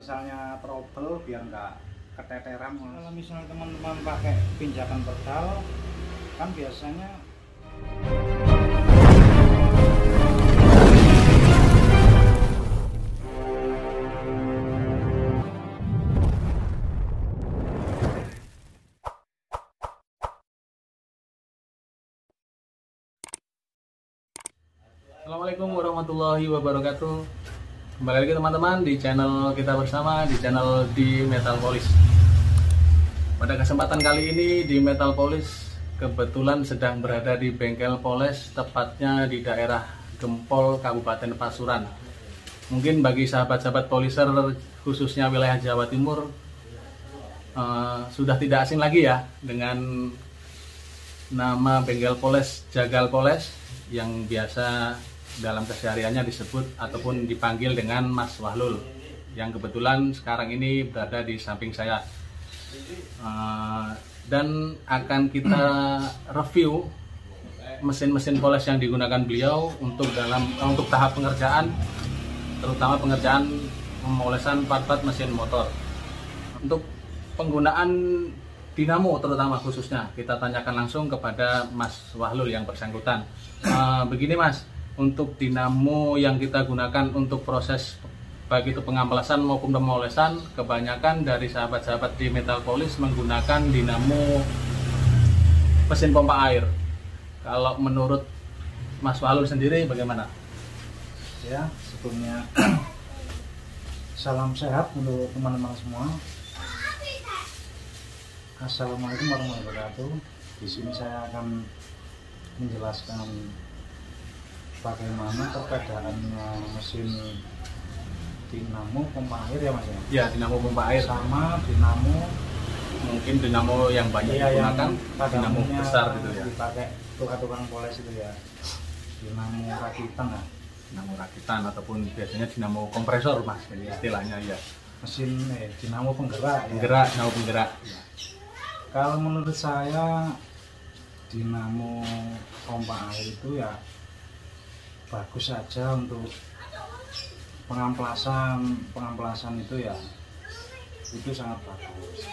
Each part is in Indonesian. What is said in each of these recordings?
Misalnya trouble biar nggak keteteran. Kalau misalnya teman-teman pakai pinjakan pedal kan biasanya Assalamualaikum warahmatullahi wabarakatuh. Kembali lagi teman-teman di channel kita bersama, di channel di Metal Polish. Pada kesempatan kali ini di Metal Polish kebetulan sedang berada di bengkel Poles, tepatnya di daerah Gempol, Kabupaten Pasuruan. Mungkin bagi sahabat-sahabat polisher khususnya wilayah Jawa Timur sudah tidak asing lagi ya dengan nama bengkel Poles Jagal Poles yang biasa dalam kesehariannya disebut ataupun dipanggil dengan Mas Wahlul, yang kebetulan sekarang ini berada di samping saya, dan akan kita review mesin-mesin poles yang digunakan beliau untuk tahap pengerjaan, terutama pengerjaan pemolesan part-part mesin motor. Untuk penggunaan dinamo terutama khususnya kita tanyakan langsung kepada Mas Wahlul yang bersangkutan. Begini Mas, untuk dinamo yang kita gunakan untuk proses baik itu pengampelasan maupun pemolesan, kebanyakan dari sahabat-sahabat di Metal Polish menggunakan dinamo mesin pompa air. Kalau menurut Mas Wahlul sendiri bagaimana? ya sebelumnya salam sehat untuk teman-teman semua. Assalamualaikum warahmatullahi wabarakatuh. Di sini saya akan menjelaskan bagaimana perbedaannya mesin dinamo pompa air ya Mas ya? Ya, dinamo pompa air sama dinamo mungkin dinamo yang banyak digunakan, dinamo besar gitu ya. Dipakai tukang poles itu ya. Dinamo rakitan lah. Dinamo rakitan ataupun biasanya dinamo kompresor Mas, jadi istilahnya ya. Mesin dinamo penggerak. Penggerak, dinamo penggerak. Ya. Kalau menurut saya dinamo pompa air itu ya bagus saja untuk pengamplasan itu ya, itu sangat bagus.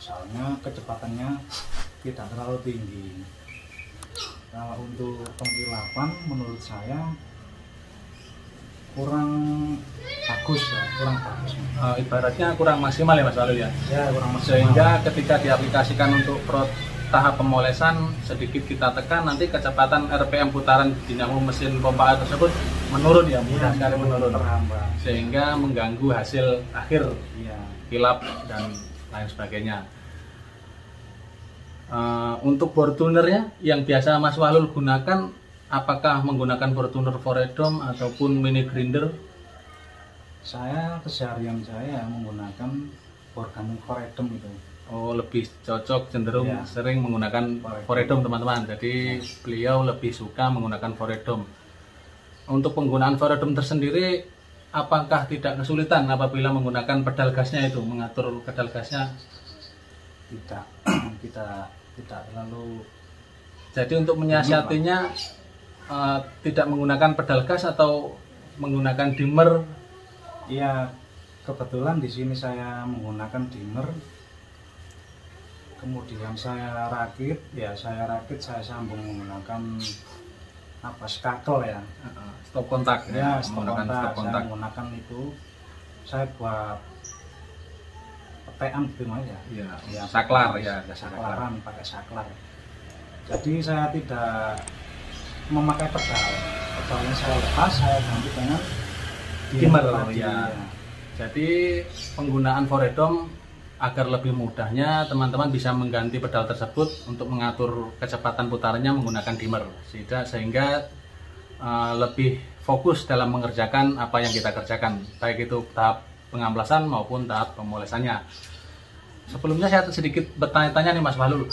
Soalnya kecepatannya tidak terlalu tinggi. Kalau untuk pengkilapan menurut saya kurang bagus ya, kurang bagus. Ibaratnya kurang maksimal ya Mas Wahlul ya. Ya kurang maksimal. Sehingga ketika diaplikasikan untuk tahap pemolesan sedikit kita tekan, nanti kecepatan RPM putaran dinamo mesin pompa air tersebut menurun ya, mudah sekali menurun, terhambat, sehingga mengganggu hasil akhir ya, kilap dan lain sebagainya. Untuk bore tunernya yang biasa Mas Wahlul gunakan, apakah menggunakan bore tuner Foredom ataupun mini grinder? Saya keseharian saya menggunakan organ Foredom itu. Oh, lebih cocok cenderung ya, sering menggunakan Foredom teman-teman. Jadi beliau lebih suka menggunakan Foredom. Untuk penggunaan Foredom tersendiri, apakah tidak kesulitan apabila menggunakan pedal gasnya itu, mengatur pedal gasnya? Tidak terlalu. Jadi untuk menyiasatinya tidak menggunakan pedal gas atau menggunakan dimmer? Iya, kebetulan di sini saya menggunakan dimmer. Kemudian saya rakit, saya sambung menggunakan skakel ya, stop kontak ya, stop kontak. Saya menggunakan itu, saya buat petean gitu aja. Ya, saklar ya, saklaran, pakai saklar. Jadi saya tidak memakai pedalnya saya lepas, saya ganti dengan dimmer ya. Jadi penggunaan Foredom agar lebih mudahnya teman-teman bisa mengganti pedal tersebut untuk mengatur kecepatan putarannya menggunakan dimmer, sehingga lebih fokus dalam mengerjakan apa yang kita kerjakan, baik itu tahap pengamplasan maupun tahap pemolesannya. Sebelumnya saya sedikit bertanya-tanya nih Mas Wahlul,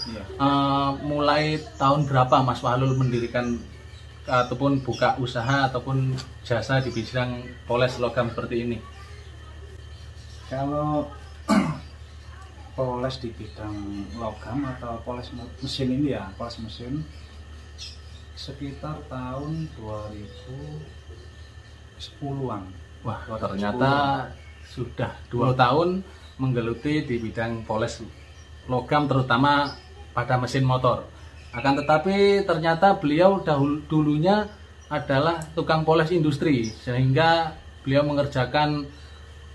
mulai tahun berapa Mas Wahlul mendirikan ataupun buka usaha ataupun jasa di bidang poles logam seperti ini? Kalau poles di bidang logam atau poles mesin ini ya, poles mesin sekitar tahun 2010-an. Wah, ternyata sudah 20 tahun menggeluti di bidang poles logam, terutama pada mesin motor. Akan tetapi ternyata beliau dulunya adalah tukang poles industri, sehingga beliau mengerjakan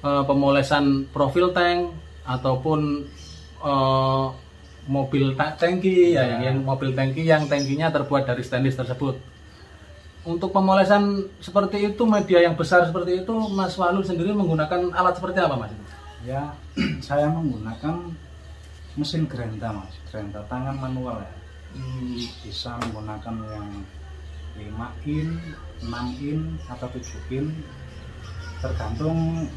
pemolesan profil tank ataupun mobil tangki ya, yang mobil tangki yang tangkinya terbuat dari stainless tersebut. Untuk pemolesan seperti itu, media yang besar seperti itu, Mas Wahlul sendiri menggunakan alat seperti apa, Mas? Ya, saya menggunakan mesin gerenda, Mas. Gerenda tangan manual ya. Bisa menggunakan yang 5 in, 6 in, atau 7 in, tergantung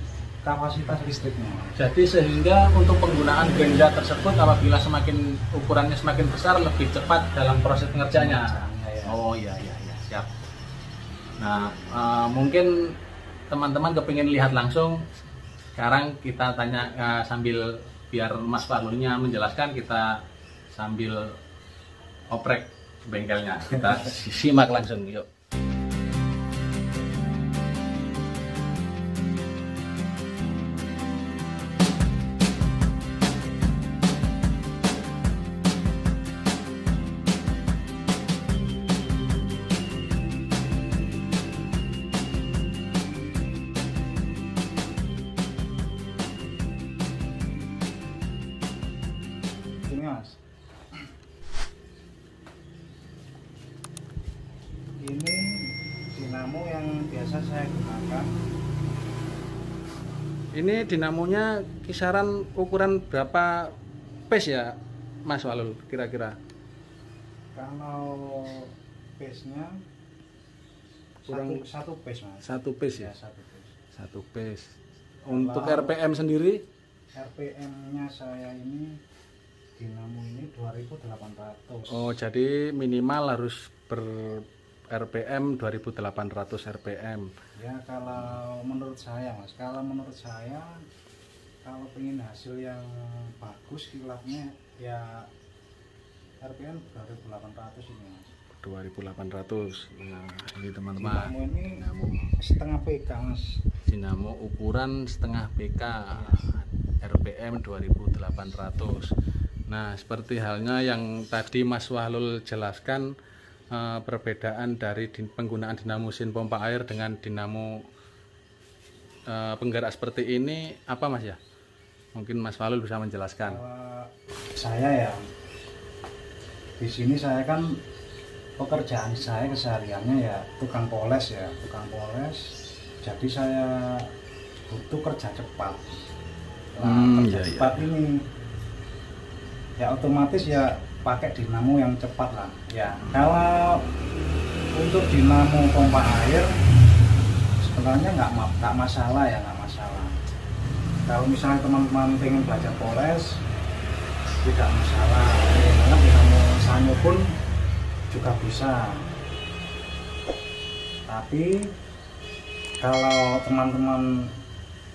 kapasitas listriknya. Jadi sehingga untuk penggunaan gerenda tersebut, apabila ukurannya semakin besar, lebih cepat dalam proses pengerjaannya. Ya. Oh iya, siap. Nah, mungkin teman-teman kepingin lihat langsung. Sekarang kita tanya sambil biar Mas Wahlulnya menjelaskan, kita sambil oprek bengkelnya. Kita simak langsung, yuk. Ini, Mas. Ini dinamo yang biasa saya gunakan. Ini dinamonya kisaran ukuran berapa pace ya, Mas Wahlul, kira-kira? Kalau pace-nya Kurang- satu pace, Mas. Satu pace ya? Satu pace. Satu pace. Untuk RPM sendiri? RPM-nya saya ini dinamo ini 2800. Oh, jadi minimal harus ber RPM 2800 RPM. Ya, kalau menurut saya, Mas, kalau pengen hasil yang bagus kilatnya ya RPM 2800 ini, Mas. 2800. Nah, ini teman-teman. Dinamo ini Dinamo. setengah PK, Mas. Dinamo ukuran setengah PK. RPM 2800. Nah, seperti halnya yang tadi Mas Wahlul jelaskan, perbedaan dari penggunaan dinamo mesin pompa air dengan dinamo penggerak seperti ini apa, Mas ya? Mungkin Mas Wahlul bisa menjelaskan. Saya ya di sini saya kan pekerjaan saya kesehariannya ya tukang poles. Jadi saya butuh kerja cepat. Kerja cepat ini ya otomatis ya pakai dinamo yang cepat lah ya. Kalau untuk dinamo pompa air sebenarnya nggak masalah. Kalau misalnya teman-teman pengen belajar poles tidak masalah, karena dinamo sanyo pun juga bisa. Tapi kalau teman-teman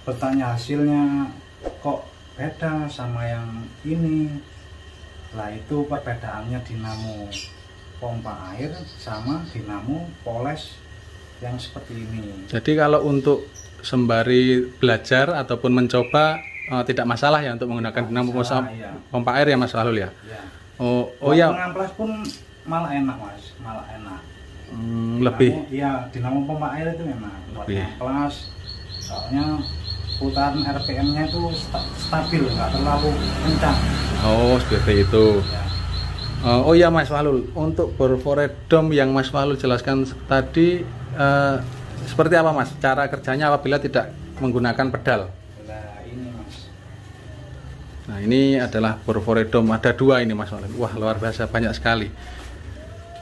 bertanya hasilnya kok beda sama yang ini, lah itu perbedaannya dinamo pompa air sama dinamo poles yang seperti ini. Jadi kalau untuk sembari belajar ataupun mencoba tidak masalah ya untuk menggunakan dinamo pompa air ya, Mas Wahlul ya? Ya. Oh ya. ya. Mengamplas pun malah enak, Mas, malah enak. Lebih. Iya, dinamo pompa air itu memang buat Lebih. ngamplas. Soalnya putaran RPM-nya itu stabil, nggak terlalu kencang. Oh, seperti itu. Ya. Oh iya, Mas Wahlul, untuk bor foredom yang Mas Wahlul jelaskan tadi seperti apa, Mas? Cara kerjanya apabila tidak menggunakan pedal? Nah, ini, Mas. Nah, ini adalah bor foredom, ada dua ini, Mas Wahlul. Wah, luar biasa, banyak sekali.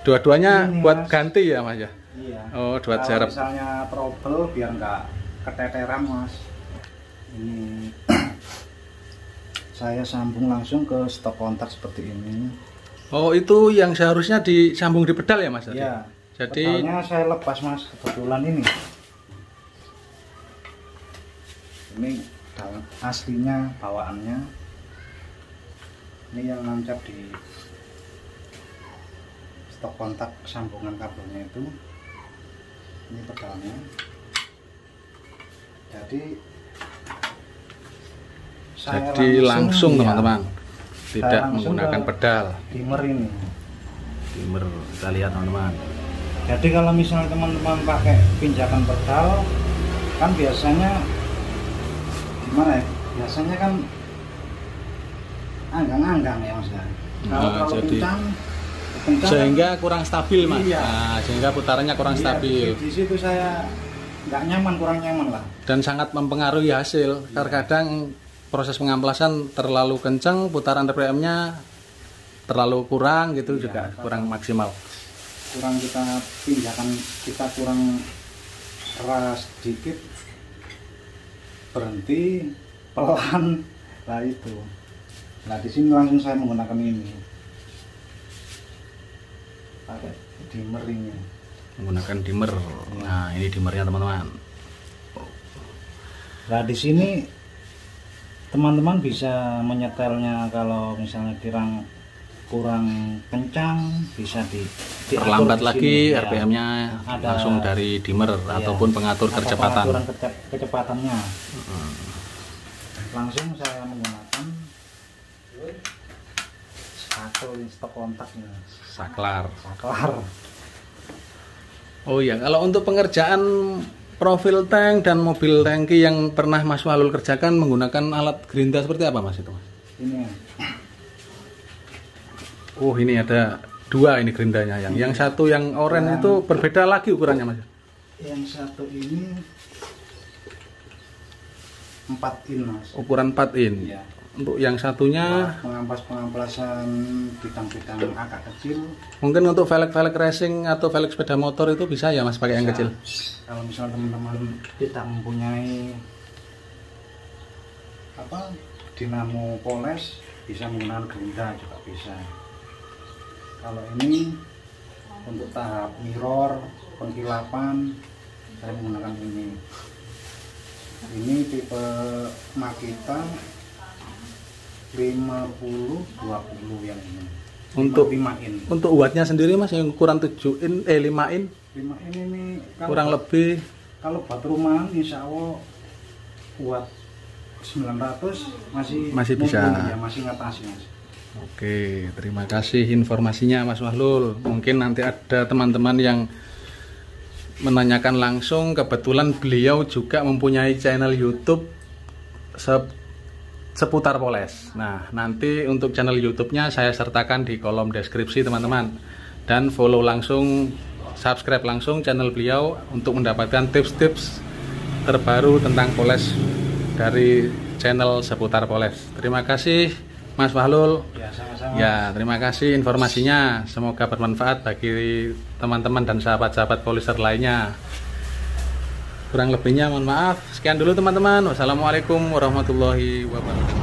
Dua-duanya Ini, buat Mas. ganti ya, Mas ya? Iya. Oh, buat Kalau jarak. misalnya trouble biar nggak keteteran, Mas. Ini saya sambung langsung ke stop kontak seperti ini. Oh, itu yang seharusnya disambung di pedal ya, Mas? Iya. Jadi pedalnya saya lepas, Mas, kebetulan ini. Ini aslinya bawaannya. Ini yang nancap di stop kontak sambungan kabelnya itu. Ini pedalnya. Jadi Jadi langsung ya, teman-teman, tidak langsung menggunakan pedal. dimmer ini. Dimmer, kita lihat teman-teman. Jadi kalau misalnya teman-teman pakai pinjakan pedal, kan biasanya gimana ya? Biasanya kan anggang-anggang ya mas ya. Kalau Jadi kencang sehingga kurang stabil mas. Iya. Nah, sehingga putarannya kurang stabil. Di situ saya nggak nyaman, kurang nyaman lah. Dan sangat mempengaruhi hasil. Terkadang proses pengamplasan terlalu kencang, putaran RPM-nya terlalu kurang gitu, juga kurang maksimal. Kurang kita pinjakan, kita kurang keras sedikit, berhenti pelan lah itu. Nah di sini langsung saya menggunakan ini, pakai dimmer ini. Menggunakan dimmer. Nah ini dimmernya teman-teman. Nah di sini teman-teman bisa menyetelnya, kalau misalnya kurang kencang bisa perlambat lagi ya. RPM-nya langsung dari dimmer ataupun pengatur kecepatan. Pengaturan kecepatannya. Langsung saya menggunakan stop kontaknya. Saklar. Oh iya, kalau untuk pengerjaan profil tank dan mobil tangki yang pernah Mas Wahlul kerjakan menggunakan alat gerinda seperti apa mas itu mas? Ini. Oh ini ada dua ini gerindanya, yang satu yang oranye itu berbeda lagi ukurannya mas? Yang satu ini 4 in mas. Ukuran 4 in. Ya. Untuk yang satunya pengamplasan bidang-bidang agak kecil. mungkin untuk velg racing atau velg sepeda motor itu bisa ya mas pakai yang kecil. Kalau misalnya teman-teman tidak mempunyai dinamo poles, bisa menggunakan gerinda juga bisa. Kalau ini untuk tahap mirror, pengkilapan, saya menggunakan ini. Ini tipe Makita 50-20 yang ini. Untuk 5 in. Untuk wattnya sendiri mas yang ukuran 5 in? 5 in ini kurang lebih. Kalau buat rumahan insya Allah buat 900 masih bisa. Ya, masih ngatasi mas. Oke, terima kasih informasinya Mas Wahlul. Mungkin nanti ada teman-teman yang menanyakan langsung. Kebetulan beliau juga mempunyai channel YouTube seputar poles. Nah, nanti untuk channel YouTube-nya saya sertakan di kolom deskripsi teman-teman. Dan follow langsung, subscribe langsung channel beliau untuk mendapatkan tips-tips terbaru tentang poles dari channel seputar poles. Terima kasih Mas Wahlul. Ya, sama-sama. Ya, terima kasih informasinya. Semoga bermanfaat bagi teman-teman dan sahabat-sahabat poliser lainnya. Kurang lebihnya mohon maaf. Sekian dulu teman-teman. Wassalamualaikum warahmatullahi wabarakatuh.